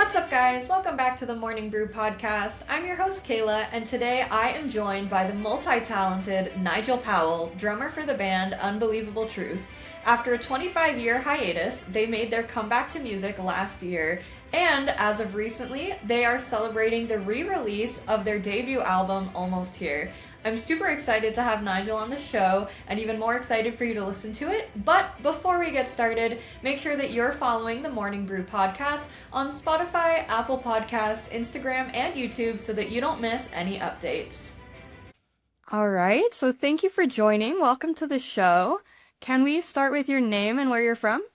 What's up, guys? Welcome back to the Morning Brew podcast. I'm your host, Kayla, and today I am joined by the multi-talented Nigel Powell, drummer for the band Unbelievable Truth. After a 25-year hiatus, they made their comeback to music last year, and as of recently, they are celebrating the re-release of their debut album, Almost Here. I'm super excited to have Nigel on the show, and even more excited for you to listen to it. But before we get started, make sure that you're following the Morning Brew podcast on Spotify, Apple Podcasts, Instagram, and YouTube so that you don't miss any updates. All right, so thank you for joining. Welcome to the show. Can we start with your name and where you're from?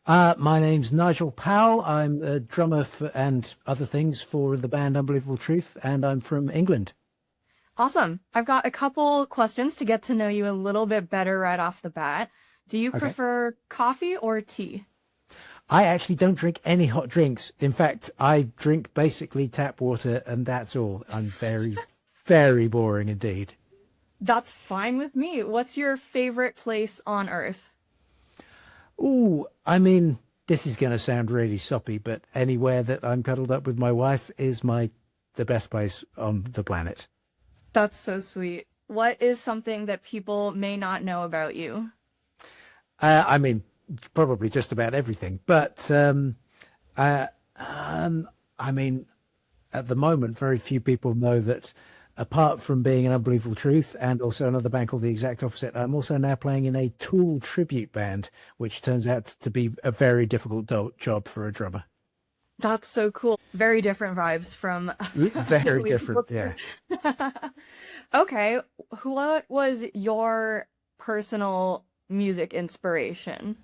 My name's Nigel Powell. I'm a drummer and other things for the band Unbelievable Truth, and I'm from England. Awesome. I've got a couple questions to get to know you a little bit better right off the bat. Do you prefer coffee or tea? I actually don't drink any hot drinks. In fact, I drink basically tap water, and that's all. I'm very, very boring indeed. That's fine with me. What's your favorite place on Earth? Ooh, I mean, this is going to sound really soppy, but anywhere that I'm cuddled up with my wife is the best place on the planet. That's so sweet. What is something that people may not know about you? I mean, probably just about everything. But I mean, at the moment, very few people know that apart from being an Unbelievable Truth and also another band called The Exact Opposite, I'm also now playing in a Tool tribute band, which turns out to be a very difficult job for a drummer. That's so cool. Very different vibes from... Very different, yeah. Okay, what was your personal music inspiration?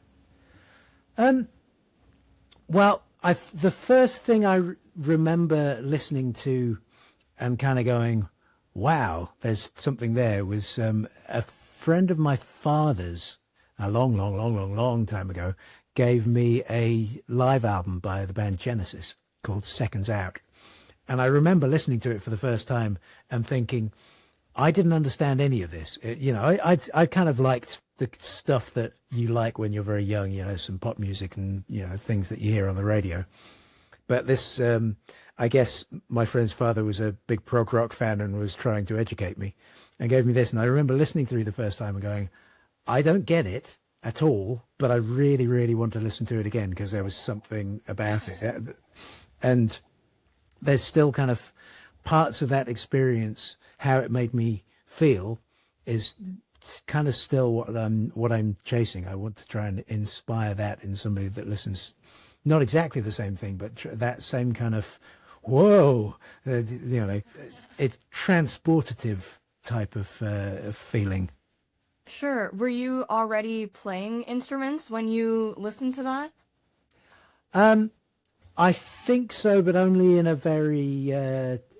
Well, the first thing I remember listening to and kind of going, wow, there's something there, was a friend of my father's, a long time ago, gave me a live album by the band Genesis called Seconds Out. And I remember listening to it for the first time and thinking, I didn't understand any of this. I kind of liked the stuff that you like when you're very young, some pop music and, things that you hear on the radio. But this, I guess my friend's father was a big prog rock fan and was trying to educate me and gave me this. And I remember listening through the first time and going, I don't get it at all, but I really, really want to listen to it again because there was something about it. And there's still kind of parts of that experience, how it made me feel, is kind of still what I'm chasing. I want to try and inspire that in somebody that listens, not exactly the same thing, but that same kind of, whoa, it's transportative type of feeling. Sure. Were you already playing instruments when you listened to that? I think so, but only in a very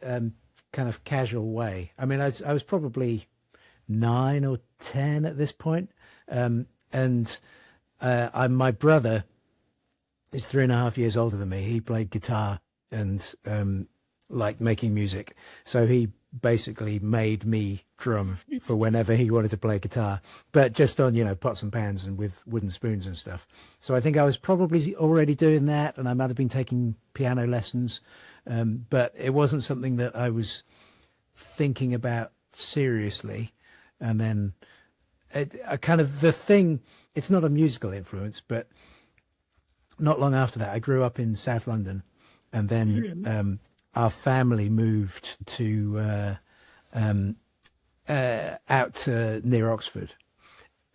kind of casual way. I mean, I was probably 9 or 10 at this point. My brother is 3.5 years older than me. He played guitar and liked making music. So he basically made me drum for whenever he wanted to play guitar, but just on, pots and pans and with wooden spoons and stuff. So I think I was probably already doing that, and I might have been taking piano lessons, but it wasn't something that I was thinking about seriously. And then it's not a musical influence, but not long after that, I grew up in South London, and then our family moved to out near Oxford,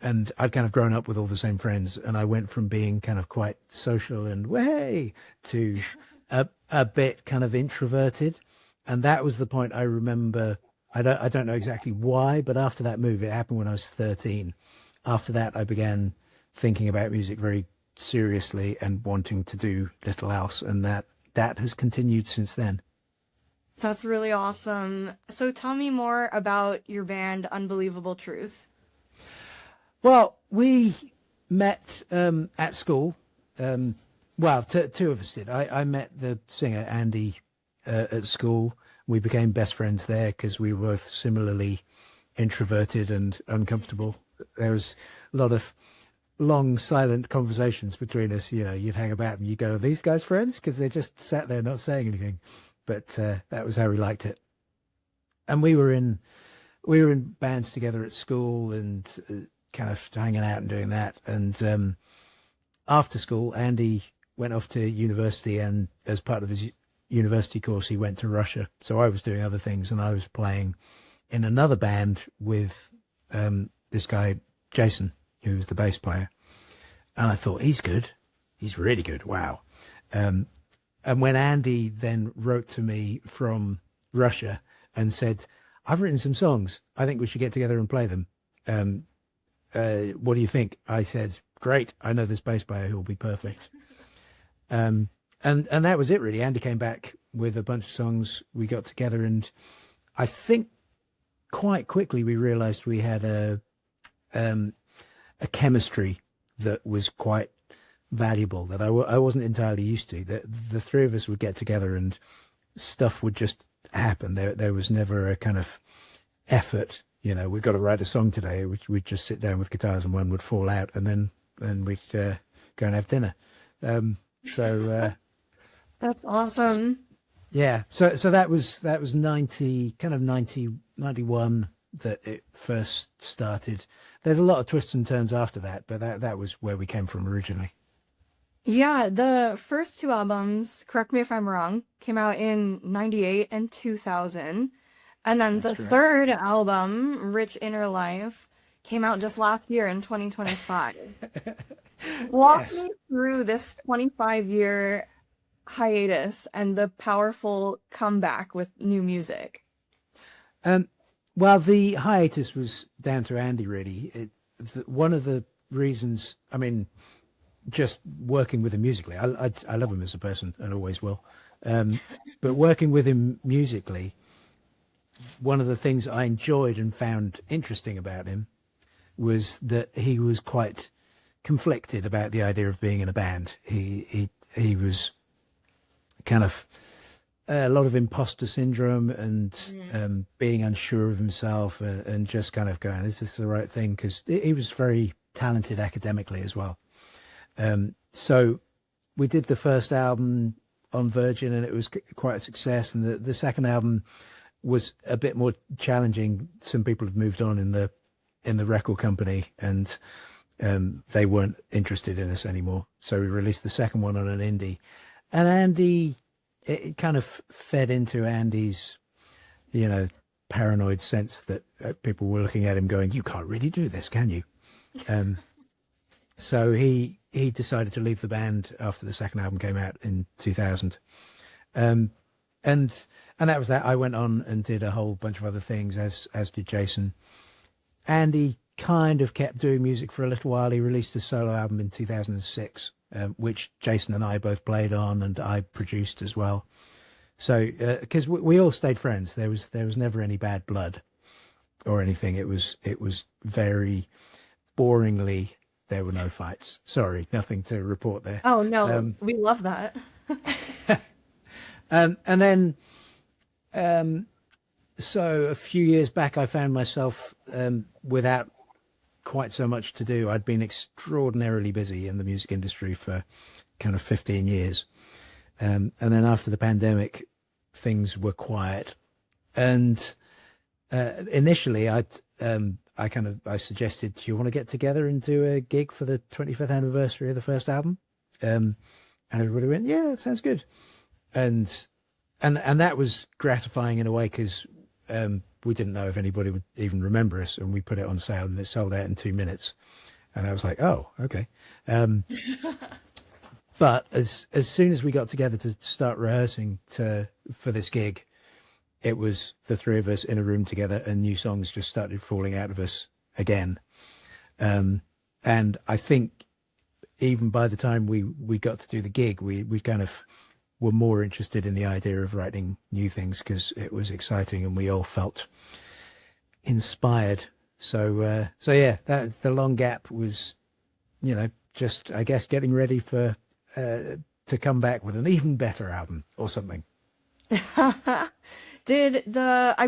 and I'd kind of grown up with all the same friends, and I went from being kind of quite social and way to a bit kind of introverted, and that was the point I remember. I don't know exactly why, but after that move, it happened when I was 13. After that, I began thinking about music very seriously and wanting to do little else, and that has continued since then. That's really awesome. So tell me more about your band, Unbelievable Truth. Well, we met at school. Well, two of us did. I met the singer, Andy, at school. We became best friends there because we were both similarly introverted and uncomfortable. There was a lot of long silent conversations between us. You know, you'd hang about and you go, "Are these guys friends?" Because they just sat there not saying anything. But that was how we liked it. And we were in bands together at school and kind of hanging out and doing that. And after school, Andy went off to university, and as part of his university course, he went to Russia. So I was doing other things, and I was playing in another band with this guy, Jason, who was the bass player. And I thought, he's good. He's really good. Wow. And when Andy then wrote to me from Russia and said, "I've written some songs. I think we should get together and play them. What do you think?" I said, "Great. I know this bass player who will be perfect." And that was it, really. Andy came back with a bunch of songs. We got together, and I think quite quickly we realized we had a chemistry that was quite valuable, that I wasn't entirely used to. That the three of us would get together and stuff would just happen. There was never a kind of effort, you know, we've got to write a song today, which we'd just sit down with guitars and one would fall out, and then we'd go and have dinner. So That's awesome. yeah, so that was 91 that it first started. There's a lot of twists and turns after that, but that was where we came from originally. Yeah, the first two albums, correct me if I'm wrong, came out in 98 and 2000. And then That's the correct. third album, Rich Inner Life, came out just last year in 2025. Walk Yes. me through this 25-year hiatus and the powerful comeback with new music. Well, the hiatus was down to Andy, really. One of the reasons, I mean, just working with him musically, I love him as a person and always will. But working with him musically, one of the things I enjoyed and found interesting about him was that he was quite conflicted about the idea of being in a band. He was kind of a lot of imposter syndrome and being unsure of himself and just kind of going, "Is this the right thing?" Because he was very talented academically as well. So we did the first album on Virgin, and it was quite a success. And the second album was a bit more challenging. Some people had moved on in the record company, and they weren't interested in us anymore. So we released the second one on an indie. And Andy, it kind of fed into Andy's, you know, paranoid sense that people were looking at him going, "You can't really do this, can you?" So he decided to leave the band after the second album came out in 2000. And that was that. I went on and did a whole bunch of other things, as did Jason. Andy kind of kept doing music for a little while. He released a solo album in 2006, which Jason and I both played on, and I produced as well. So because we all stayed friends, there was never any bad blood or anything. It was very boringly, there were no fights. Sorry, nothing to report there. Oh, no, we love that. And then, so a few years back, I found myself without quite so much to do. I'd been extraordinarily busy in the music industry for kind of 15 years. And then after the pandemic, things were quiet. And initially, I suggested, "Do you want to get together and do a gig for the 25th anniversary of the first album?" And everybody went, "Yeah, that sounds good." And that was gratifying in a way, because we didn't know if anybody would even remember us, and we put it on sale and it sold out in 2 minutes. And I was like, "Oh, okay." But as soon as we got together to start rehearsing for this gig, it was the three of us in a room together, and new songs just started falling out of us again. And I think even by the time we got to do the gig, we kind of were more interested in the idea of writing new things, because it was exciting and we all felt inspired. So yeah, that the long gap was, you know, just, I guess, getting ready for to come back with an even better album or something. I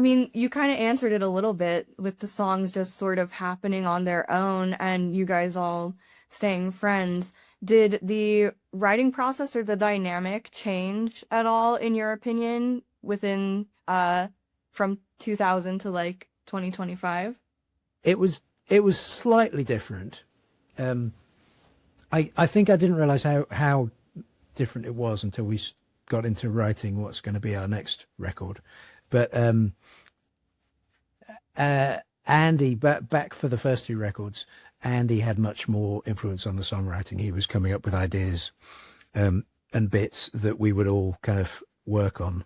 mean, you kind of answered it a little bit with the songs just sort of happening on their own, and you guys all staying friends. Did the writing process or the dynamic change at all, in your opinion, within from 2000 to like 2025? It was slightly different. I think I didn't realize how different it was until we got into writing what's going to be our next record. But Andy, back for the first two records, Andy had much more influence on the songwriting. He was coming up with ideas and bits that we would all kind of work on.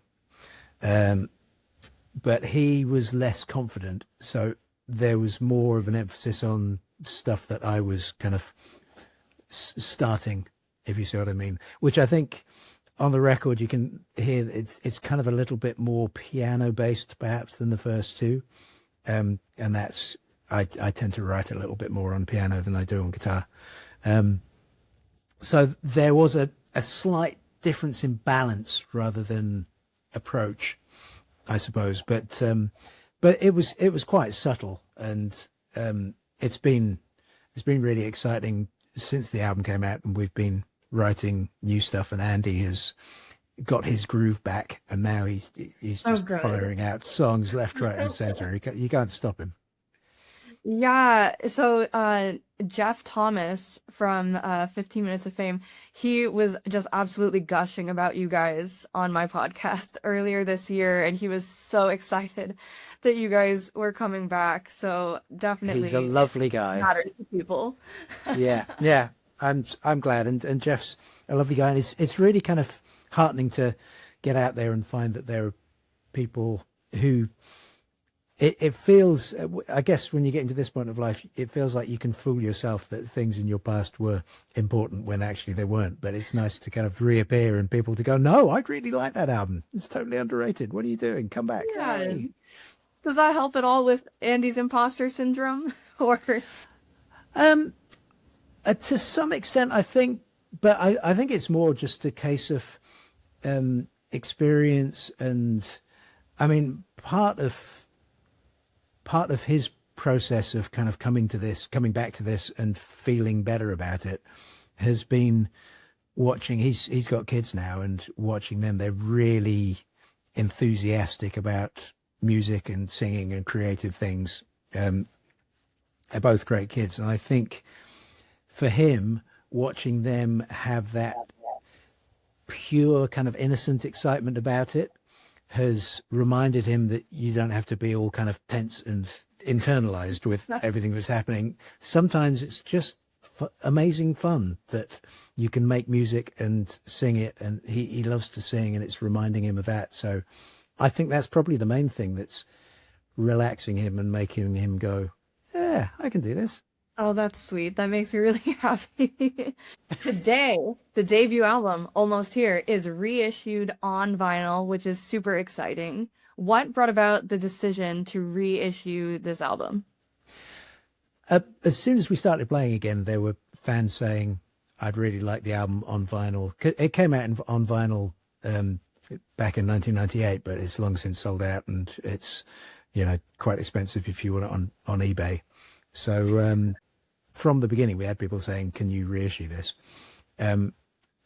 But he was less confident, so there was more of an emphasis on stuff that I was kind of starting, if you see what I mean, which I think on the record you can hear it's kind of a little bit more piano based perhaps than the first two. And that's, I tend to write a little bit more on piano than I do on guitar. So there was a slight difference in balance rather than approach, I suppose. But it was quite subtle, and it's been really exciting since the album came out, and we've been writing new stuff, and Andy has got his groove back, and now he's just firing out songs left, right, and center. You can't stop him. Yeah, so Jeff Thomas from 15 Minutes of Fame, he was just absolutely gushing about you guys on my podcast earlier this year, and he was so excited that you guys were coming back. So definitely, he's a lovely guy. Matters to people. Yeah. I'm glad, and Jeff's a lovely guy, and it's really kind of heartening to get out there and find that there are people who it feels, I guess when you get into this point of life, it feels like you can fool yourself that things in your past were important when actually they weren't. But it's nice to kind of reappear and people to go, no, I'd really like that album. It's totally underrated. What are you doing? Come back. Yeah. Hey. Does that help at all with Andy's imposter syndrome? Or to some extent, I think, but I think it's more just a case of experience. And I mean, part of his process of kind of coming back to this and feeling better about it has been watching, he's got kids now, and watching them, they're really enthusiastic about music and singing and creative things. They're both great kids. And I think for him, watching them have that pure kind of innocent excitement about it has reminded him that you don't have to be all kind of tense and internalized with everything that's happening. Sometimes it's just amazing fun that you can make music and sing it, and he loves to sing, and it's reminding him of that. So I think that's probably the main thing that's relaxing him and making him go, yeah, I can do this. oh, that's sweet. That makes me really happy. Today, the debut album, Almost Here, is reissued on vinyl, which is super exciting. What brought about the decision to reissue this album? As soon as we started playing again, there were fans saying, I'd really like the album on vinyl. It came out on vinyl back in 1998, but it's long since sold out, and it's, quite expensive if you want it on eBay. So from the beginning, we had people saying, can you reissue this? And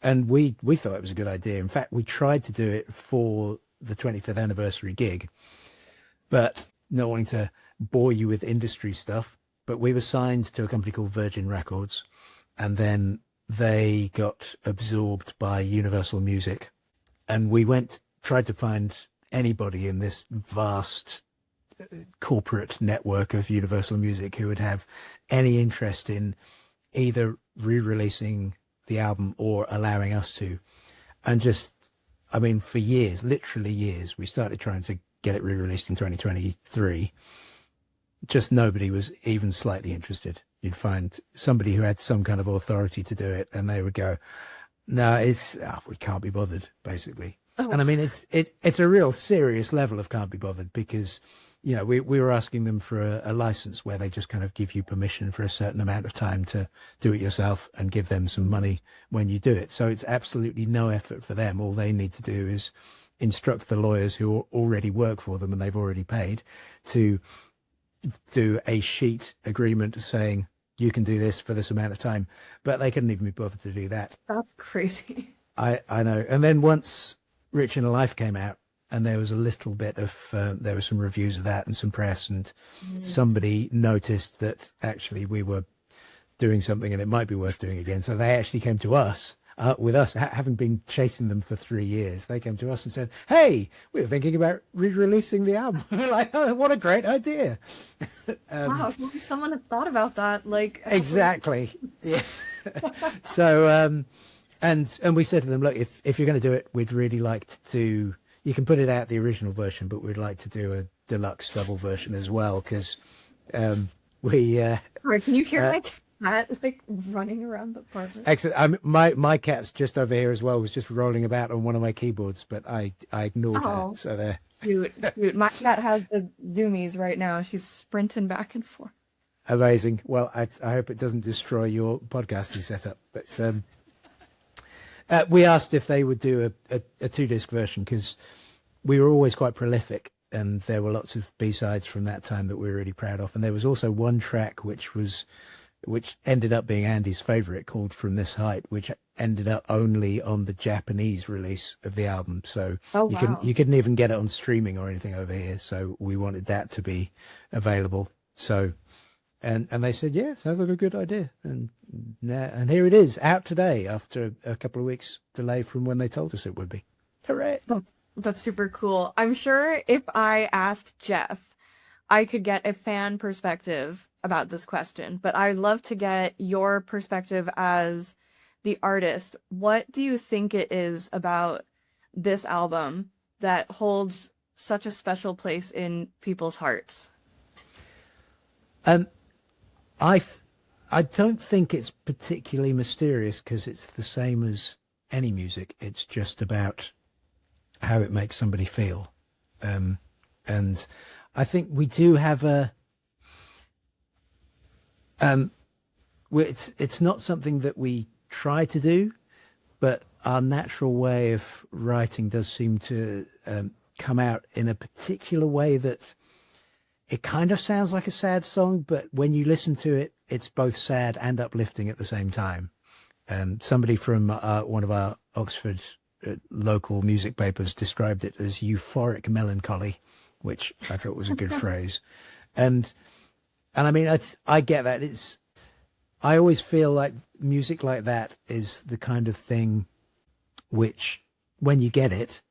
we thought it was a good idea. In fact, we tried to do it for the 25th anniversary gig, but not wanting to bore you with industry stuff. But we were signed to a company called Virgin Records, and then they got absorbed by Universal Music. And we tried to find anybody in this vast corporate network of Universal Music who would have any interest in either re-releasing the album or allowing us to. And just, I mean, for years, literally years, we started trying to get it re-released in 2023. Just nobody was even slightly interested. You'd find somebody who had some kind of authority to do it, and they would go, no, we can't be bothered, basically. Oh. And I mean, it's a real serious level of can't be bothered, because we were asking them for a license where they just kind of give you permission for a certain amount of time to do it yourself and give them some money when you do it. So it's absolutely no effort for them. All they need to do is instruct the lawyers who already work for them and they've already paid to do a sheet agreement saying you can do this for this amount of time. But they couldn't even be bothered to do that. That's crazy. I know. And then once Rich in a Life came out, and there was a little bit of, there were some reviews of that and some press, and somebody noticed that actually we were doing something and it might be worth doing again. So they actually came to us, with us, having been chasing them for 3 years. They came to us and said, hey, we were thinking about re-releasing the album. We're like, oh, what a great idea. Wow, if only someone had thought about that. Like Exactly. Yeah. So, and we said to them, look, if you're going to do it, we'd really like to, you can put it out the original version, but we'd like to do a deluxe double version as well, because we... Sorry, can you hear my cat like running around the apartment? Excellent. My cat's just over here as well, was just rolling about on one of my keyboards, but I ignored her, so there. Dude, my cat has the zoomies right now. She's sprinting back and forth. Amazing. Well, I hope it doesn't destroy your podcasting setup, but... we asked if they would do a 2-disc version, because we were always quite prolific, and there were lots of B-sides from that time that we were really proud of. And there was also one track which ended up being Andy's favorite, called From This Height, which ended up only on the Japanese release of the album. So you couldn't even get it on streaming or anything over here. So we wanted that to be available. So and they said, yeah, sounds like a good idea. And here it is, out today after a couple of weeks delay from when they told us it would be. Hooray! That's super cool. I'm sure if I asked Jeff, I could get a fan perspective about this question, but I'd love to get your perspective as the artist. What do you think it is about this album that holds such a special place in people's hearts? I don't think it's particularly mysterious, because it's the same as any music. It's just about how it makes somebody feel. And I think we do have it's not something that we try to do, but our natural way of writing does seem to come out in a particular way that it kind of sounds like a sad song, but when you listen to it, it's both sad and uplifting at the same time. Somebody from one of our Oxford local music papers described it as euphoric melancholy, which I thought was a good phrase. And I mean, I get that. I always feel like music like that is the kind of thing which, when you get it,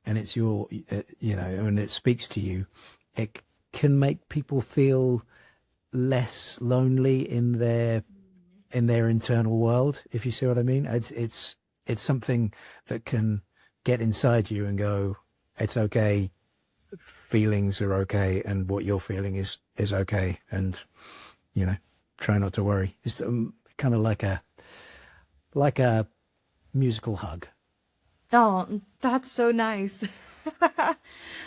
and it's your, and it speaks to you, it can make people feel less lonely in their internal world, if you see what I mean. It's something that can get inside you and go, it's okay, feelings are okay, and what you're feeling is okay, and try not to worry. It's kind of like a musical hug. Oh, that's so nice.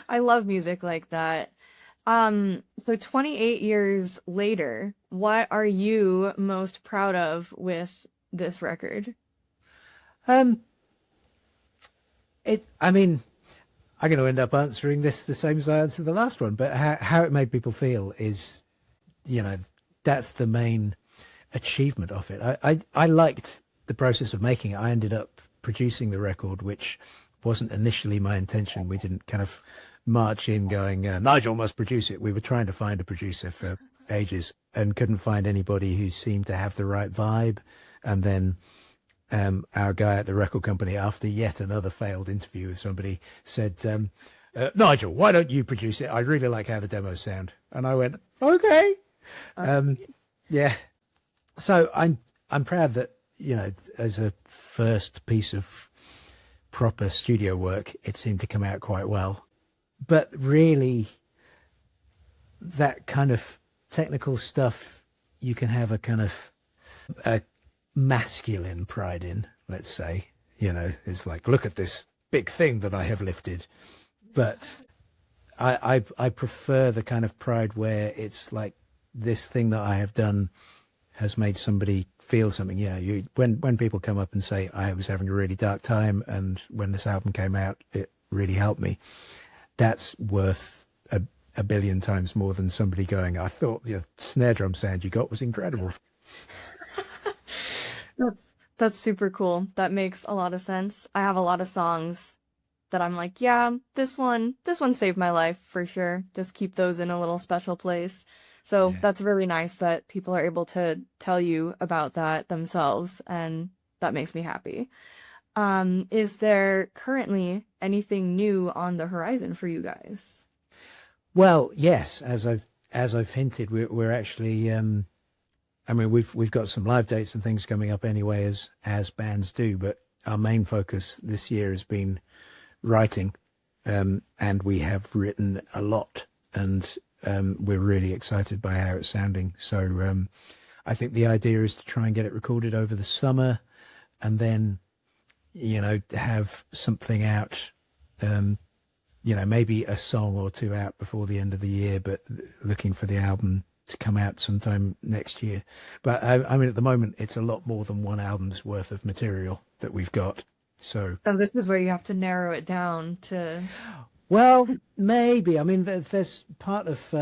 I love music like that. So 28 years later, what are you most proud of with this record? I'm going to end up answering this the same as I answered the last one, but how it made people feel is, that's the main achievement of it. I liked the process of making it. I ended up producing the record, which wasn't initially my intention. We didn't kind of march in going, Nigel must produce it. We were trying to find a producer for ages and couldn't find anybody who seemed to have the right vibe. And then our guy at the record company, after yet another failed interview with somebody, said, Nigel, why don't you produce it? I really like how the demos sound. And I went, okay. Yeah. So I'm proud that, as a first piece of proper studio work, it seemed to come out quite well. But really, that kind of technical stuff, you can have a kind of a masculine pride in, let's say. It's like, look at this big thing that I have lifted. But I prefer the kind of pride where it's like, this thing that I have done has made somebody feel something. When people come up and say, I was having a really dark time, and when this album came out, it really helped me, that's worth a billion times more than somebody going, I thought the snare drum sound you got was incredible. That's super cool. That makes a lot of sense. I have a lot of songs that I'm like, yeah, this one saved my life for sure. Just keep those in a little special place. So Yeah. that's really nice that people are able to tell you about that themselves, and that makes me happy. Is there currently anything new on the horizon for you guys? Well, yes, as I've hinted, we're actually I mean we've got some live dates and things coming up anyway as bands do, but our main focus this year has been writing, and we have written a lot, and we're really excited by how it's sounding. So I think the idea is to try and get it recorded over the summer, and then have something out, maybe a song or two out before the end of the year, but looking for the album to come out sometime next year. But I mean, at the moment, it's a lot more than one album's worth of material that we've got. So, So this is where you have to narrow it down to. well, maybe. I mean, there's part of,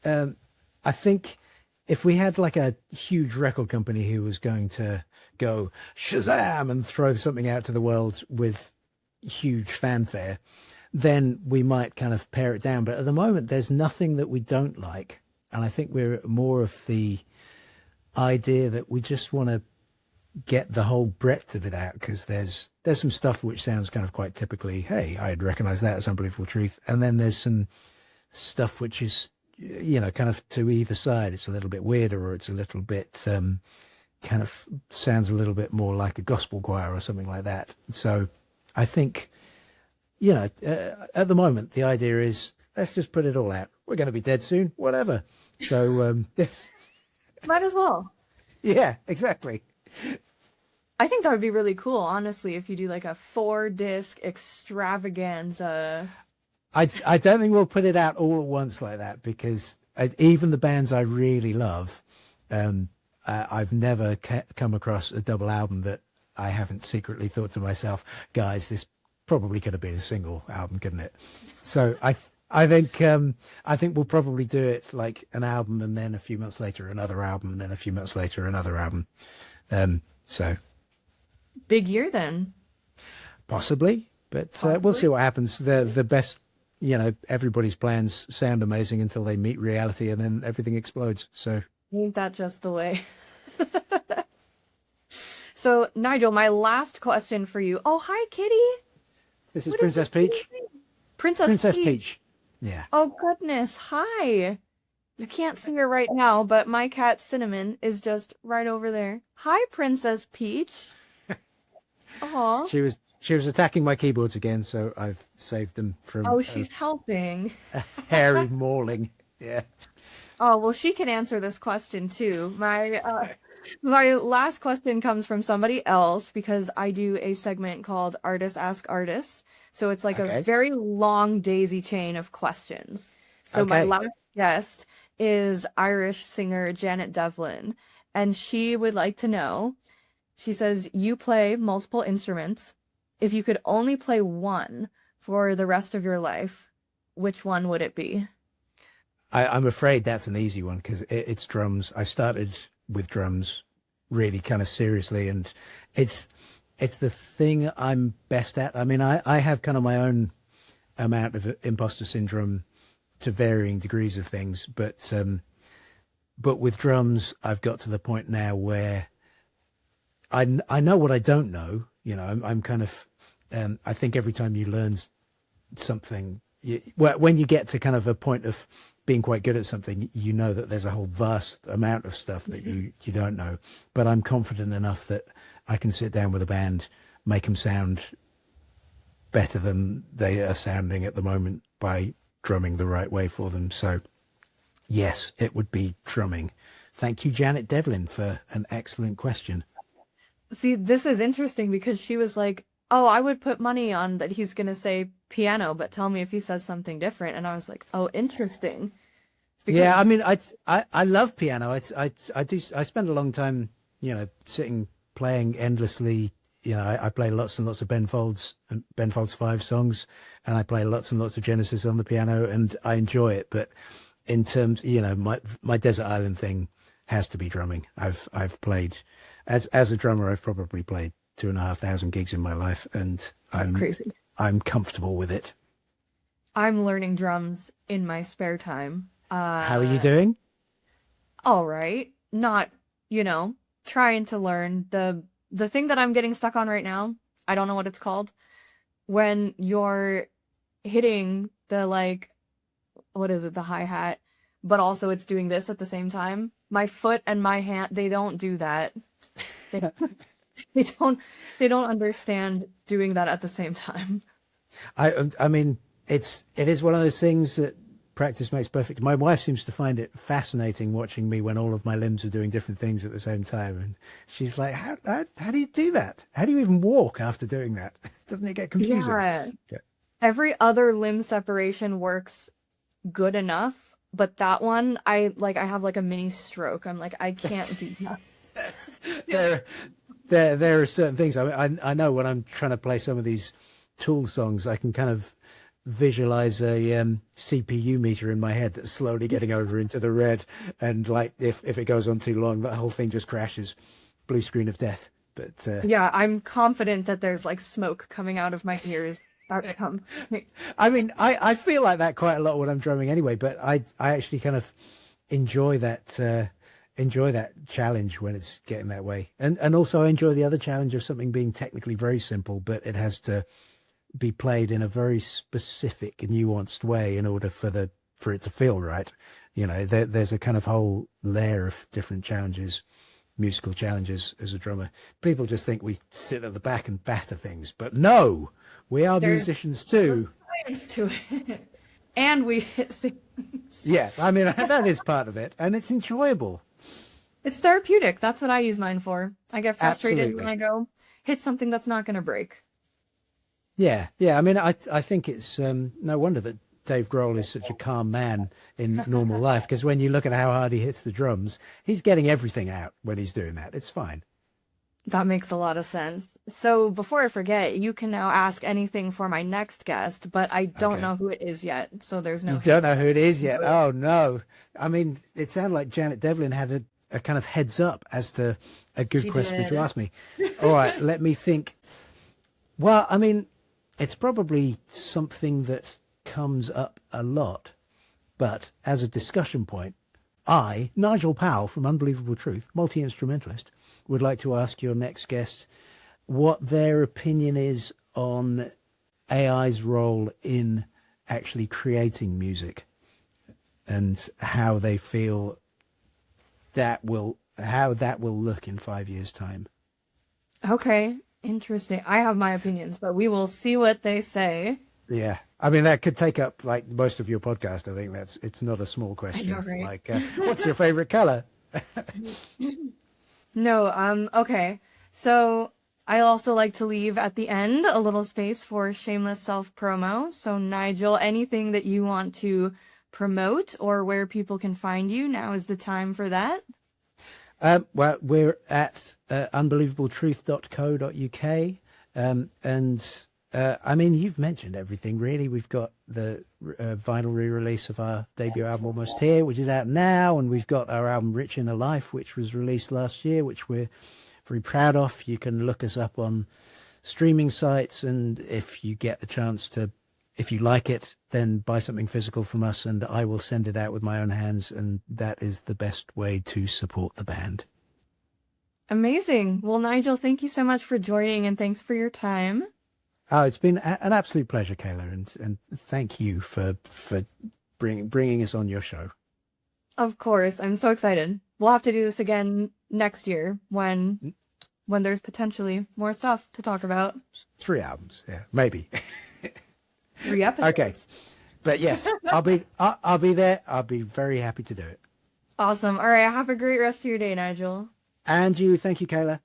I think if we had like a huge record company who was going to go Shazam and throw something out to the world with huge fanfare, then we might kind of pare it down. But at the moment, there's nothing that we don't like. And I think we're more of the idea that we just want to get the whole breadth of it out, because there's some stuff which sounds kind of quite typically, hey, I'd recognize that as Unbelievable Truth. And then there's some stuff which is, kind of to either side. It's a little bit weirder, or it's a little bit kind of sounds a little bit more like a gospel choir or something like that. So I think, at the moment, the idea is let's just put it all out. We're going to be dead soon, whatever. So, Might as well. yeah, exactly. I think that would be really cool, honestly, if you do like a 4-disc extravaganza. I don't think we'll put it out all at once like that, because even the bands I really love, I've never come across a double album that I haven't secretly thought to myself, guys, this probably could have been a single album, couldn't it? So I think we'll probably do it like an album, and then a few months later another album, and then a few months later another album. So Big year then. possibly, but we'll see what happens. The best, everybody's plans sound amazing until they meet reality, and then everything explodes. So Ain't that just the way? So, Nigel, my last question for you. Oh, hi, Kitty. this is What is Princess this Peach. name? Princess Princess Peach. Peach. Yeah. Oh, goodness. Hi. I can't see her right now, but my cat Cinnamon is just right over there. Hi, Princess Peach. Aw. She was attacking my keyboards again, so I've saved them from Oh, she's helping. a hairy mauling. Yeah. Oh, well, she can answer this question too. My last question comes from somebody else, because I do a segment called Artists Ask Artists. So it's like Okay. a very long daisy chain of questions. So my Okay. last guest is Irish singer Janet Devlin, and she would like to know, she says, you play multiple instruments. If you could only play one for the rest of your life, which one would it be? I'm afraid that's an easy one, because it's drums. I started with drums really kind of seriously, and it's the thing I'm best at. I mean, I have kind of my own amount of imposter syndrome to varying degrees of things, but with drums, I've got to the point now where I know what I don't know. I'm kind of I think every time you learn something, when you get to kind of a point of being quite good at something, you know that there's a whole vast amount of stuff that you don't know. But I'm confident enough that I can sit down with a band, make them sound better than they are sounding at the moment by drumming the right way for them. So yes, it would be drumming. Thank you, Janet Devlin, for an excellent question. See, this is interesting because she was like, oh, I would put money on that he's going to say piano, but tell me if he says something different. And I was like, oh, interesting. Yeah, I Because, mean, I love piano. I spend a long time, sitting playing endlessly. I play lots and lots of Ben Folds and Ben Folds 5 songs, and I play lots and lots of Genesis on the piano, and I enjoy it. But in terms, my Desert Island thing has to be drumming. I've played as a drummer. I've probably played 2,500 gigs in my life, and That's crazy. I'm comfortable with it. I'm learning drums in my spare time. How are you doing? All right. Not, trying to learn the thing that I'm getting stuck on right now. I don't know what it's called. When you're hitting the what is it, the hi-hat, but also it's doing this at the same time. My foot and my hand, they don't do that. They, they don't understand doing that at the same time. I mean, it is one of those things that practice makes perfect. My wife seems to find it fascinating watching me when all of my limbs are doing different things at the same time, and she's like, "How do you do that? How do you even walk after doing that? Doesn't it get confusing?" Yeah. Every other limb separation works good enough, but that one, I have like a mini stroke. I'm like, I can't do that. There are certain things. I know when I'm trying to play some of these Tool songs, I can kind of visualize a CPU meter in my head that's slowly getting over into the red, and like if it goes on too long, the whole thing just crashes. Blue screen of death. But yeah, I'm confident that there's like smoke coming out of my ears. I mean, I feel like that quite a lot when I'm drumming anyway, but I actually kind of enjoy that challenge when it's getting that way, and also I enjoy the other challenge of something being technically very simple, but it has to be played in a very specific, nuanced way in order for it to feel right. There's a kind of whole layer of different challenges, musical challenges as a drummer. People just think we sit at the back and batter things, but no, we are musicians too. There's science to it, and we hit things. Yeah, I mean that is part of it, and it's enjoyable. It's therapeutic. That's what I use mine for. I get frustrated Absolutely. when I go hit something that's not going to break. Yeah. I mean, I think it's no wonder that Dave Grohl is such a calm man in normal life, because when you look at how hard he hits the drums, he's getting everything out when he's doing that. It's fine. That makes a lot of sense. So before I forget, you can now ask anything for my next guest, but I don't know who it is yet, so there's no. You don't know who it is yet? Oh no! I mean, it sounded like Janet Devlin had a kind of heads up as to a good question to ask me. All right, let me think. Well, I mean, it's probably something that comes up a lot, but as a discussion point, I, Nigel Powell from Unbelievable Truth, multi-instrumentalist, would like to ask your next guest what their opinion is on AI's role in actually creating music, and how they feel how that will look in 5 years' time. Okay, interesting. I have my opinions, but we will see what they say. Yeah, I mean that could take up like most of your podcast. I think it's not a small question. I know, right? Like, what's your favorite color? No, okay. So I also like to leave at the end a little space for shameless self-promo. So Nigel, anything that you want to promote or where people can find you, now is the time for that. Well, we're at unbelievabletruth.co.uk, and I mean, you've mentioned everything really. We've got the vinyl re-release of our debut album Almost Here, which is out now, and we've got our album Rich Inner Life, which was released last year, which we're very proud of. You can look us up on streaming sites, and if you get the chance to, if you like it, then buy something physical from us, and I will send it out with my own hands, and that is the best way to support the band. Amazing. Well, Nigel, thank you so much for joining, and thanks for your time. Oh, it's been an absolute pleasure, Kayla, and thank you for bringing us on your show. Of course, I'm so excited. We'll have to do this again next year when there's potentially more stuff to talk about. 3 albums, yeah, maybe. 3 episodes. Okay, but yes, I'll be there. I'll be very happy to do it. Awesome. All right, have a great rest of your day, Nigel. And you, thank you, Kayla.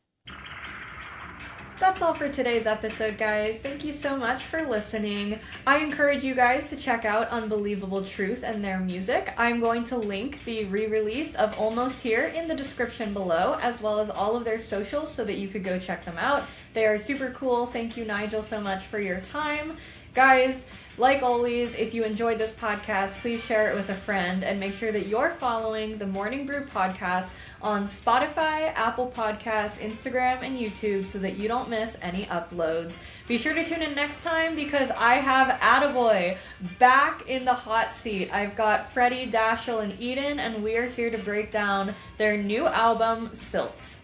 That's all for today's episode, guys. Thank you so much for listening. I encourage you guys to check out Unbelievable Truth and their music. I'm going to link the re-release of Almost Here in the description below, as well as all of their socials so that you could go check them out. They are super cool. Thank you, Nigel, so much for your time. Guys, like always, if you enjoyed this podcast, please share it with a friend and make sure that you're following the Morning Brew podcast on Spotify, Apple Podcasts, Instagram, and YouTube so that you don't miss any uploads. Be sure to tune in next time because I have Attaboy back in the hot seat. I've got Freddie, Dashiell, and Eden, and we are here to break down their new album, Silt.